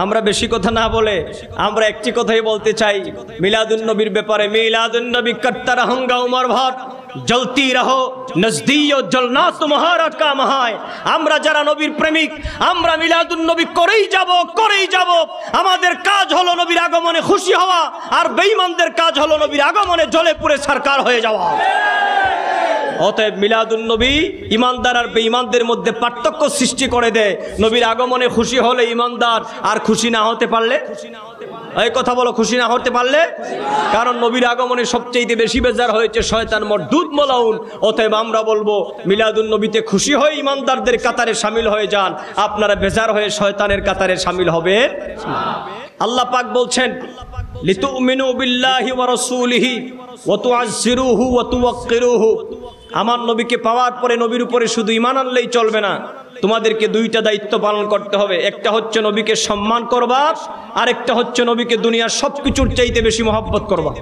আমরা বেশি কথা না বলে আমরা একটি কথাই বলতে চাই মিলাদুন নবীর ব্যাপারে। মিলাদুন নবী করতা रहूंगा उमर भर जलती रहो नजदीक जलना तुम्हारा काम है। আমরা যারা নবীর প্রেমিক আমরা মিলাদুন নবী করেই যাব। আমাদের কাজ হলো নবীর আগমনে খুশি হওয়া, আর বেঈমানদের কাজ হলো নবীর আগমনে জ্বলে পুড়ে ছারখার হয়ে যাওয়া। অতএব মিলাদুন নবী ইমানদার আর বেঈমানদের মধ্যে পার্থক্য সৃষ্টি করে দেয়। নবীর আগমনে খুশি হলে ইমানদার, আর খুশি না হতে পারলে, এই কথা বলো, খুশি না হতে পারলে, কারণ নবীর আগমনে সবচেয়ে বেশি বেজার হয়েছে শয়তান মরদুদ মালাউন। অতএব আমরা বলবো মিলাদুন নবীতে খুশি হয়ে ইমানদারদের কাতারে শামিল হয়ে যান, আপনারা বেজার হয়ে শয়তানের কাতারে শামিল হবে। আল্লাহ পাক বলছেন লিতুমিনু বিল্লাহি ওয়া রাসূলিহি ওয়া তুআজ্জিরুহু ওয়া তুওয়াক্কিরুহু। আমার নবীকে পাওয়ার পরে নবীর উপরে শুধু ঈমান আনলেই চলবে না, তোমাদেরকে দুইটা দায়িত্ব পালন করতে হবে। একটা হচ্ছে নবীকে সম্মান করবা, আর একটা হচ্ছে নবীকে দুনিয়ার সবকিছুর চাইতে বেশি মহব্বত করবা।